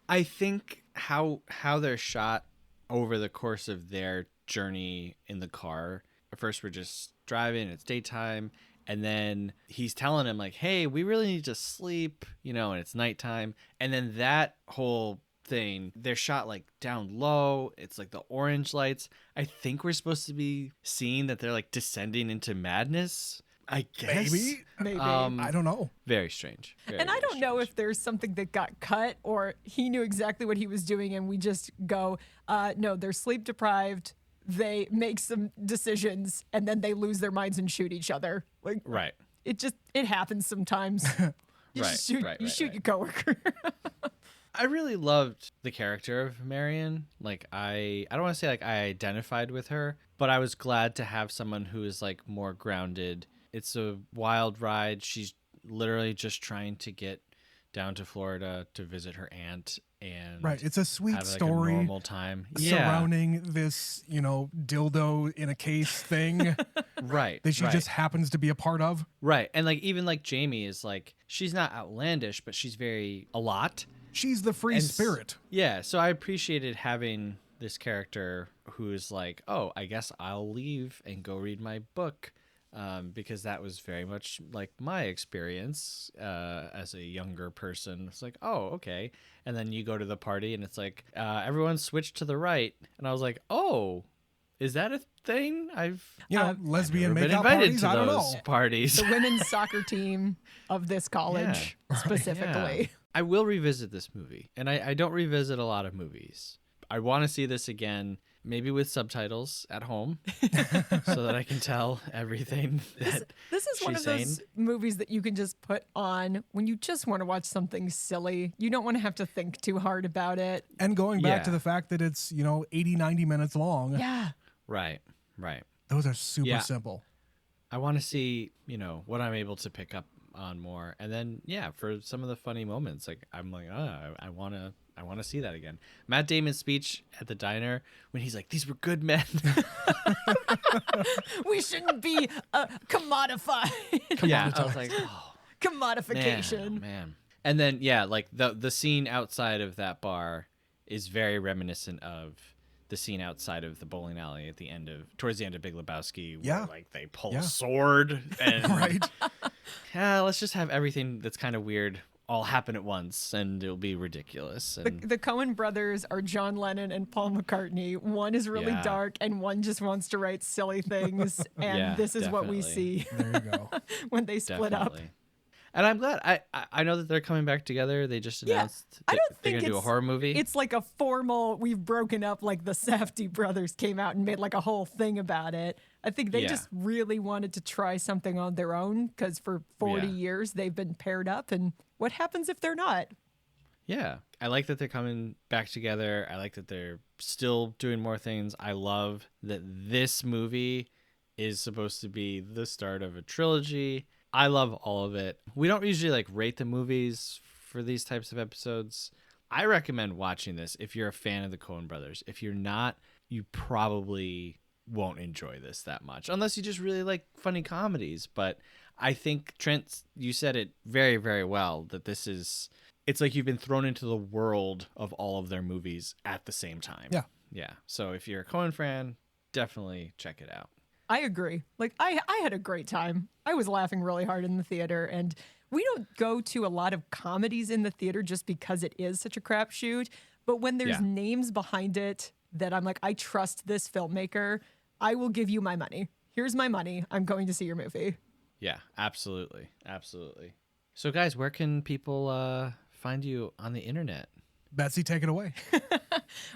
I think how they're shot over the course of their journey in the car. At first, we're just driving. It's daytime. And then he's telling him like, hey, we really need to sleep, and it's nighttime. And then that whole thing, they're shot like down low. It's like the orange lights. I think we're supposed to be seeing that they're like descending into madness, I guess. Maybe. Maybe. I don't know. Very strange. Very, And I very don't know strange. if there's something that got cut or he knew exactly what he was doing and we just go, no, they're sleep deprived. They make some decisions and then they lose their minds and shoot each other. Like Right. it happens sometimes. You Right, just shoot, right, you right, shoot right. your coworker. I really loved the character of Marion. Like I don't want to say like I identified with her, but I was glad to have someone who is like more grounded. It's a wild ride. She's literally just trying to get down to Florida to visit her aunt and Right. It's a sweet have like story a normal time. surrounding this, dildo in a case thing Right. that she right. just happens to be a part of. Right. And like even like Jamie is like she's not outlandish, but she's very a lot. She's the free And spirit. Yeah, so I appreciated having this character who's like, oh, I guess I'll leave and go read my book, because that was very much like my experience as a younger person. It's like, oh, okay. And then you go to the party and it's like, everyone switched to the right. And I was like, oh, is that a thing? Lesbian Never been makeout invited parties. to I don't those know. parties. The women's soccer team of this college specifically. Yeah. I will revisit this movie, and I don't revisit a lot of movies. I want to see this again, maybe with subtitles at home, so that I can tell everything that This is one she's of those saying. movies that you can just put on when you just want to watch something silly. You don't want to have to think too hard about it. And going back to Yeah. the fact that it's, 80, 90 minutes long. Yeah. Right. Those are super Yeah. simple. I want to see, what I'm able to pick up on more, and then for some of the funny moments, like I'm like, I want to see that again. Matt Damon's speech at the diner when he's like, "These were good men." We shouldn't be commodified. Yeah, I was like, oh. Commodification. Man. And then like the scene outside of that bar is very reminiscent of the scene outside of the bowling alley at the end towards the end of Big Lebowski, where Yeah. like they pull Yeah. a sword and Right. let's just have everything that's kind of weird all happen at once and it'll be ridiculous. And The Coen brothers are John Lennon and Paul McCartney. One is really Yeah. dark and one just wants to write silly things. And Yeah, this is what we definitely. see There you go. when they split up. definitely. And I'm glad. I know that they're coming back together. They just announced I don't they're think going to do a it's- horror movie. It's like a formal, we've broken up, like the Safdie brothers came out and made like a whole thing about it. I think they Yeah. just really wanted to try something on their own because for 40 Yeah. years they've been paired up. And what happens if they're not? Yeah. I like that they're coming back together. I like that they're still doing more things. I love that this movie is supposed to be the start of a trilogy. I love all of it. We don't usually like rate the movies for these types of episodes. I recommend watching this if you're a fan of the Coen brothers. If you're not, you probably won't enjoy this that much unless you just really like funny comedies. But I think, Trent, you said it very, very well, that this is, it's like you've been thrown into the world of all of their movies at the same time. Yeah. Yeah. So if you're a Coen fan, definitely check it out. I agree. Like I had a great time. I was laughing really hard in the theater, and we don't go to a lot of comedies in the theater just because it is such a crapshoot. But when there's Yeah. names behind it that I'm like, I trust this filmmaker, I will give you my money. Here's my money. I'm going to see your movie. Yeah, absolutely. Absolutely. So guys, where can people find you on the internet? Betsy, take it away.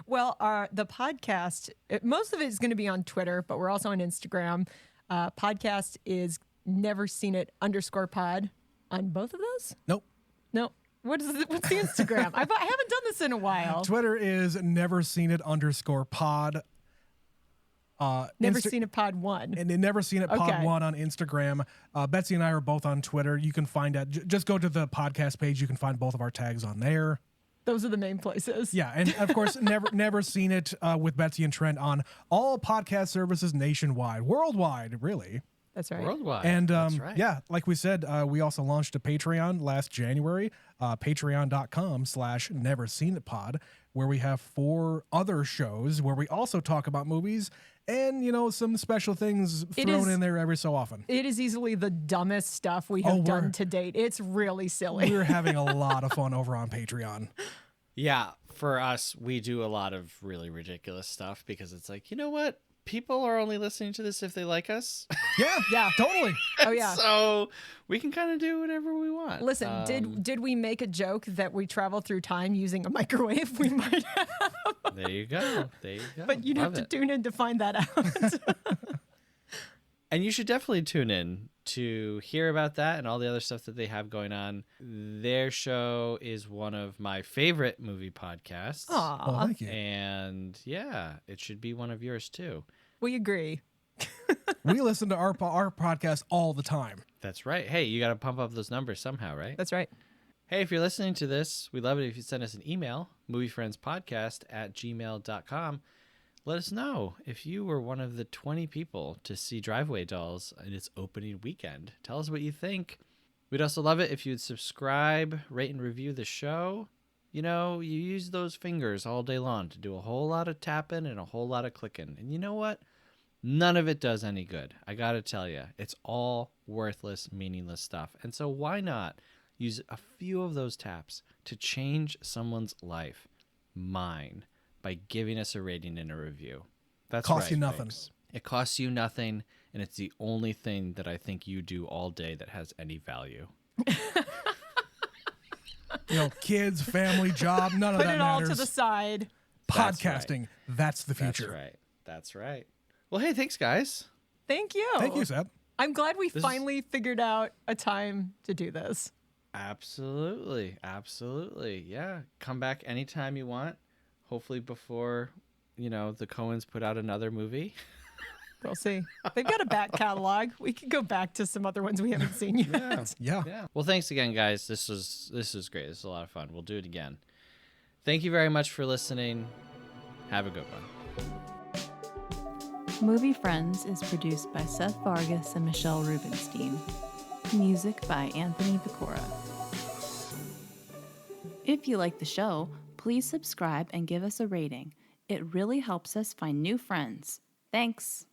Well, the podcast, most of it is going to be on Twitter, but we're also on Instagram. Podcast is Never Seen It _pod on both of those. Nope. No. What's the Instagram? I haven't done this in a while. Twitter is never seen it _pod. Never Seen It pod 1. And then Never Seen It Pod Okay. 1 on Instagram. Betsy and I are both on Twitter. You can find just go to the podcast page. You can find both of our tags on there. Those are the main places. Yeah, and of course, never seen it with Betsy and Trent on all podcast services nationwide, worldwide, really. That's right. Worldwide. And That's right. yeah, like we said, we also launched a Patreon last January, patreon.com/neverseenitpod, where we have 4 other shows where we also talk about movies and, some special things thrown in there every so often. It is easily the dumbest stuff we have done we're- to date. It's really silly. We're having a lot of fun over on Patreon. Yeah, for us, we do a lot of really ridiculous stuff because it's like, you know what? People are only listening to this if they like us. Yeah, Yeah. totally. Oh, yeah. So we can kind of do whatever we want. Listen, did we make a joke that we travel through time using a microwave? We might have, There you go. There you go. but you'd Love have to it. tune in to find that out. And you should definitely tune in to hear about that and all the other stuff that they have going on. Their show is one of my favorite movie podcasts. Aw, Well, thank you. And yeah, it should be one of yours too. we agree. We listen to our podcast all the time. That's right. Hey, you got to pump up those numbers somehow, right? That's right. Hey, if you're listening to this, we'd love it if you send us an email, moviefriendspodcast@gmail.com. Let us know if you were one of the 20 people to see Driveway Dolls in its opening weekend. Tell us what you think. We'd also love it if you'd subscribe, rate, and review the show. You use those fingers all day long to do a whole lot of tapping and a whole lot of clicking. And you know what? None of it does any good. I got to tell you, it's all worthless, meaningless stuff. And so why not use a few of those taps to change someone's life, mine, by giving us a rating and a review? That's Costs right, you nothing. folks. It costs you nothing, and it's the only thing that I think you do all day that has any value. Kids, family, job, none of Put that it all matters. to the side. That's Podcasting, that's the That's future. right. That's right. Well, hey, thanks, guys. Thank you. Thank you, Seth. I'm glad we This is- finally figured out a time to do this. Absolutely. Absolutely. Yeah. Come back anytime you want. Hopefully before, the Coens put out another movie. We'll see. They've got a back catalog. We could go back to some other ones we haven't seen yet. Yeah. Yeah. Well, thanks again, guys. This was great. This is a lot of fun. We'll do it again. Thank you very much for listening. Have a good one. Movie Friends is produced by Seth Vargas and Michelle Rubenstein. Music by Anthony Pecora. If you like the show, please subscribe and give us a rating. It really helps us find new friends. Thanks.